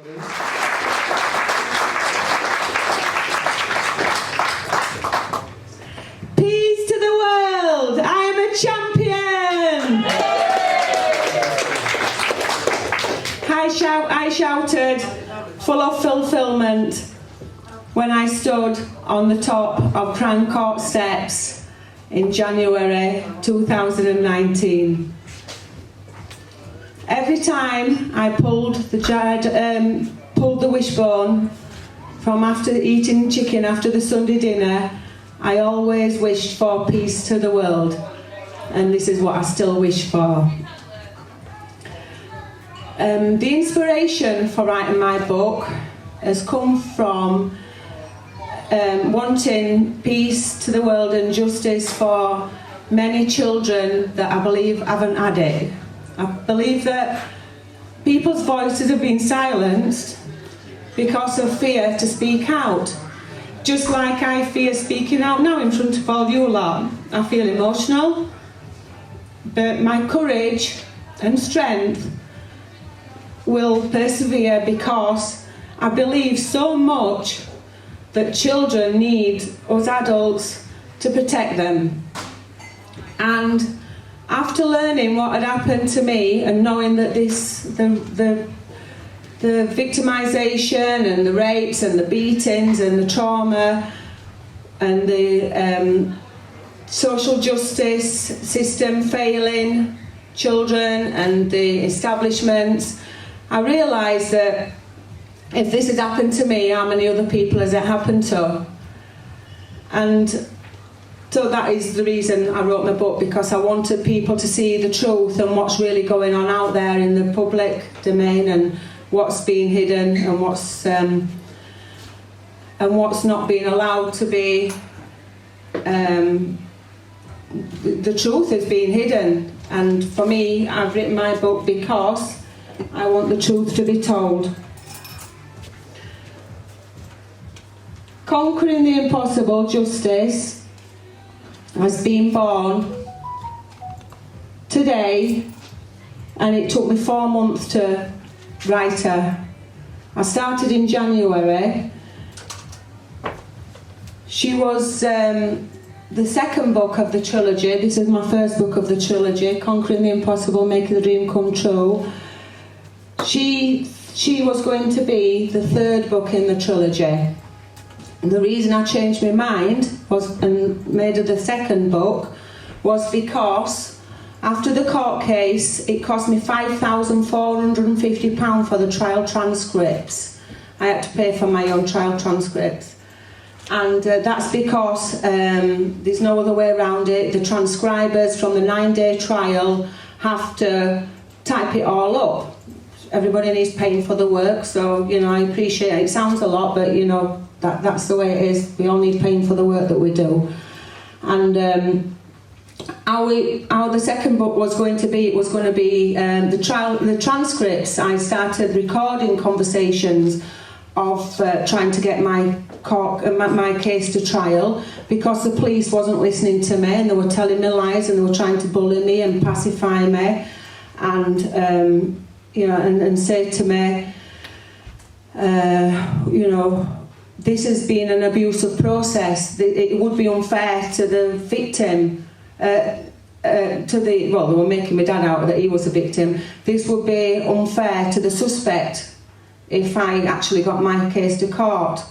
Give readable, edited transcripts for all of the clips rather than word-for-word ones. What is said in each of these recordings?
Peace to the world! I am a champion! I shouted, full of fulfilment, when I stood on the top of Crown Court steps in January 2019. Every time I pulled the wishbone from after eating chicken after the Sunday dinner, I always wished for peace to the world, and this is what I still wish for. The inspiration for writing my book has come from wanting peace to the world and justice for many children that I believe haven't had it. I believe that people's voices have been silenced because of fear to speak out. Just like I fear speaking out now in front of all you lot. I feel emotional, but my courage and strength will persevere because I believe so much that children need us adults to protect them. And after learning what had happened to me and knowing that the victimisation and the rapes and the beatings and the trauma and the social justice system failing children and the establishments, I realised that if this had happened to me, how many other people has it happened to? And so that is the reason I wrote my book, because I wanted people to see the truth and what's really going on out there in the public domain, and what's being hidden and what's not being allowed to be. The truth is being hidden, and for me, I've written my book because I want the truth to be told. Conquering the Impossible Justice has been born today, and it took me 4 months to write her. I started in January. She was the second book of the trilogy. This is my first book of the trilogy, Conquering the Impossible, Making the Dream Come True. She was going to be the third book in the trilogy. And the reason I changed my mind and made it the second book was because after the court case, it cost me £5,450 for the trial transcripts. I had to pay for my own trial transcripts. And that's because there's no other way around it. The transcribers from the 9-day trial have to type it all up. Everybody needs paying for the work, so, you know, I appreciate it. It sounds a lot, but, you know, that's the way it is. We all need paying for the work that we do. And how the second book was going to be, it was going to be the transcripts. I started recording conversations of trying to get my case to trial, because the police wasn't listening to me and they were telling me lies and they were trying to bully me and pacify me and you know, and say to me, you know, this has been an abusive process. It would be unfair to the victim, well, they were making my dad out that he was a victim. This would be unfair to the suspect if I actually got my case to court.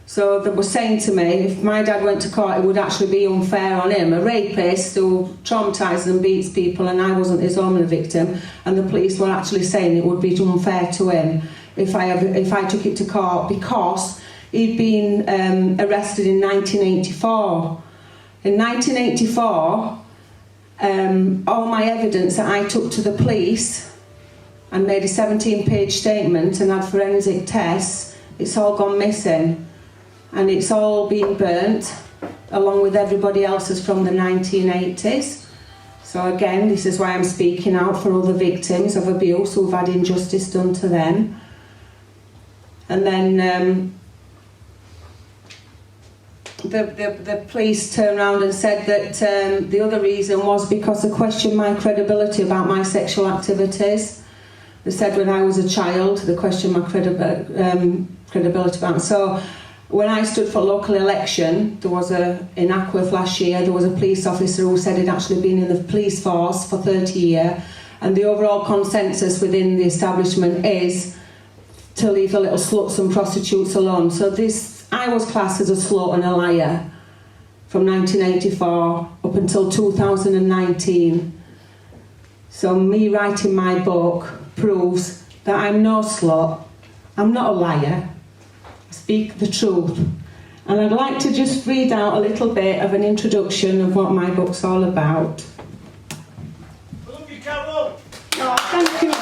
So they were saying to me, if my dad went to court, it would actually be unfair on him, a rapist who traumatises and beats people, and I wasn't his only victim. And the police were actually saying it would be unfair to him if I took it to court, because he'd been arrested in 1984. In 1984, all my evidence that I took to the police and made a 17-page statement and had forensic tests, it's all gone missing. And it's all been burnt, along with everybody else's from the 1980s. So again, this is why I'm speaking out for other victims of abuse who've had injustice done to them. And then the police turned around and said that the other reason was because they questioned my credibility about my sexual activities. They said when I was a child, they questioned my credibility about it. So when I stood for local election, in Ackworth last year, there was a police officer who said he'd actually been in the police force for 30 years, and the overall consensus within the establishment is to leave the little sluts and prostitutes alone. So I was classed as a slut and a liar from 1984 up until 2019. So me writing my book proves that I'm no slut, I'm not a liar, I speak the truth. And I'd like to just read out a little bit of an introduction of what my book's all about. Love you, Carol. Oh, thank you.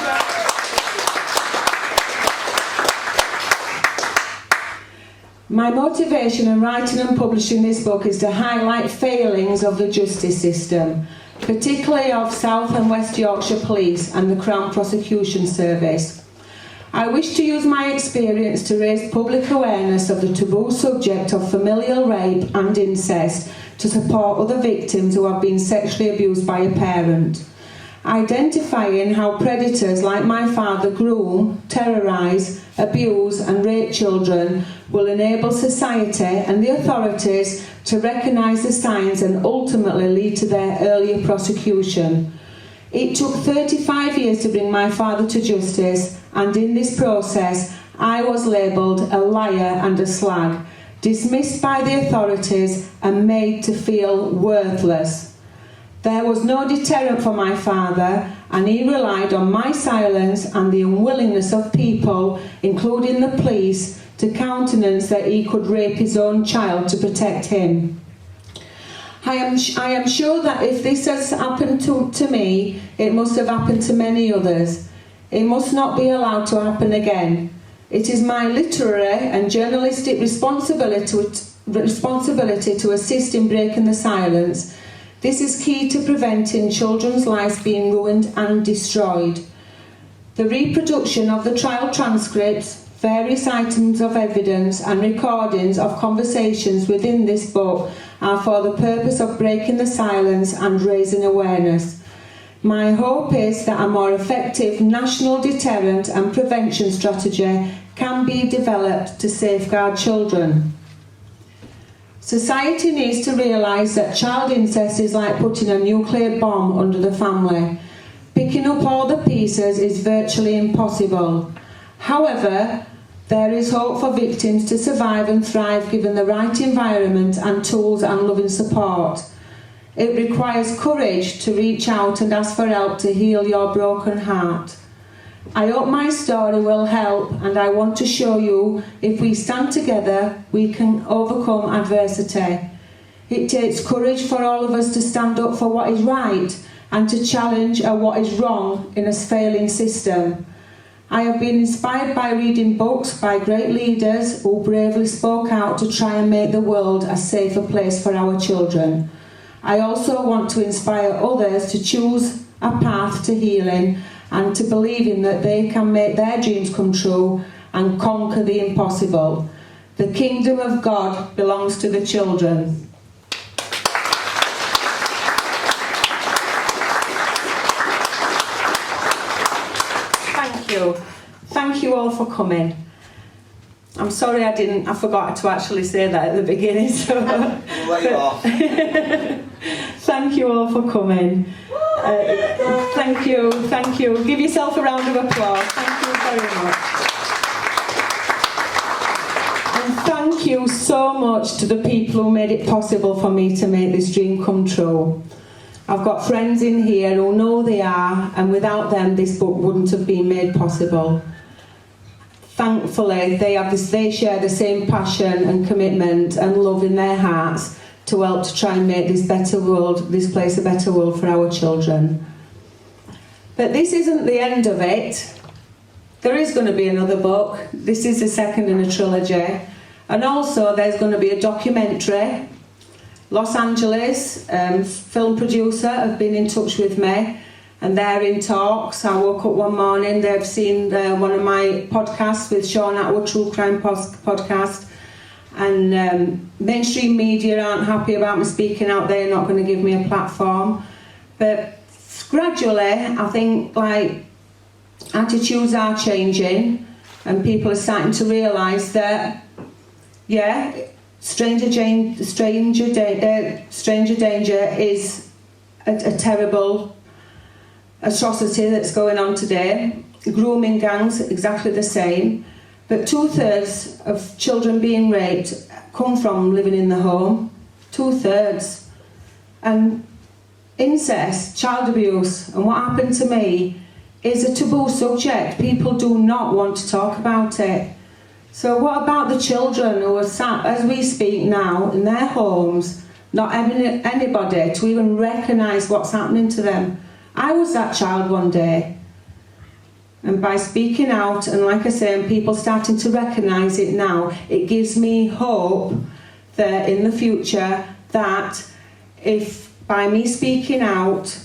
My motivation in writing and publishing this book is to highlight failings of the justice system, particularly of South and West Yorkshire Police and the Crown Prosecution Service. I wish to use my experience to raise public awareness of the taboo subject of familial rape and incest to support other victims who have been sexually abused by a parent. Identifying how predators like my father groom, terrorise, abuse and rape children will enable society and the authorities to recognise the signs and ultimately lead to their earlier prosecution. It took 35 years to bring my father to justice, and in this process I was labelled a liar and a slag, dismissed by the authorities and made to feel worthless. There was no deterrent for my father, and he relied on my silence and the unwillingness of people, including the police, to countenance that he could rape his own child to protect him. I am sure that if this has happened to me, it must have happened to many others. It must not be allowed to happen again. It is my literary and journalistic responsibility to assist in breaking the silence. This is key to preventing children's lives being ruined and destroyed. The reproduction of the trial transcripts, various items of evidence and recordings of conversations within this book are for the purpose of breaking the silence and raising awareness. My hope is that a more effective national deterrent and prevention strategy can be developed to safeguard children. Society needs to realise that child incest is like putting a nuclear bomb under the family. Picking up all the pieces is virtually impossible. However, there is hope for victims to survive and thrive given the right environment and tools and loving support. It requires courage to reach out and ask for help to heal your broken heart. I hope my story will help, and I want to show you if we stand together we can overcome adversity. It takes courage for all of us to stand up for what is right and to challenge what is wrong in a failing system. I have been inspired by reading books by great leaders who bravely spoke out to try and make the world a safer place for our children. I also want to inspire others to choose a path to healing and to believing that they can make their dreams come true and conquer the impossible. The kingdom of God belongs to the children. Thank you. Thank you all for coming. I'm sorry I forgot to actually say that at the beginning. So We'll let you off. Thank you all for coming. Thank you. Give yourself a round of applause. Thank you very much. And thank you so much to the people who made it possible for me to make this dream come true. I've got friends in here who know they are, and without them this book wouldn't have been made possible. Thankfully, they share the same passion and commitment and love in their hearts to help to try and make this place a better world for our children. But this isn't the end of it. There is going to be another book. This is the second in a trilogy. And also there's going to be a documentary. Los Angeles film producer have been in touch with me, and they're in talks. I woke up one morning, they've seen one of my podcasts with Sean Atwood, True Crime podcast, and mainstream media aren't happy about me speaking out there, not going to give me a platform. But gradually, I think, attitudes are changing, and people are starting to realise that, yeah, stranger danger is a terrible atrocity that's going on today. Grooming gangs, exactly the same. But 2/3 of children being raped come from living in the home. 2/3. And incest, child abuse, and what happened to me is a taboo subject. People do not want to talk about it. So what about the children who are sat, as we speak now, in their homes, not having anybody to even recognise what's happening to them? I was that child one day. And by speaking out, and like I say, and people starting to recognise it now, it gives me hope that in the future, that if by me speaking out,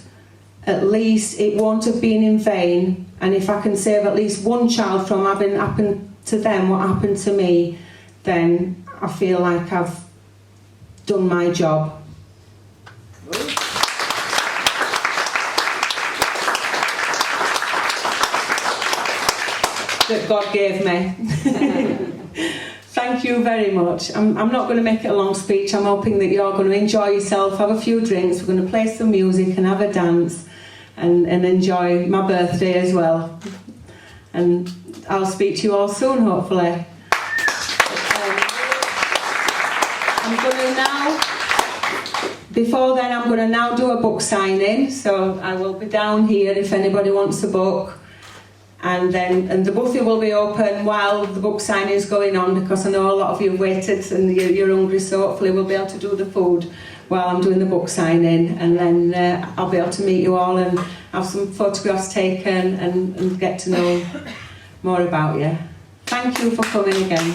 at least it won't have been in vain, and if I can save at least one child from having happened to them what happened to me, then I feel like I've done my job. That God gave me. Thank you very much. I'm not going to make it a long speech. I'm hoping that you're going to enjoy yourself, have a few drinks, we're going to play some music and have a dance and enjoy my birthday as well. And I'll speak to you all soon, hopefully. I'm going to now, before then, I'm going to now do a book signing, so I will be down here if anybody wants a book. And the buffet will be open while the book signing is going on, because I know a lot of you have waited and you're hungry, so hopefully we'll be able to do the food while I'm doing the book signing, and then I'll be able to meet you all and have some photographs taken and get to know more about you. Thank you for coming again.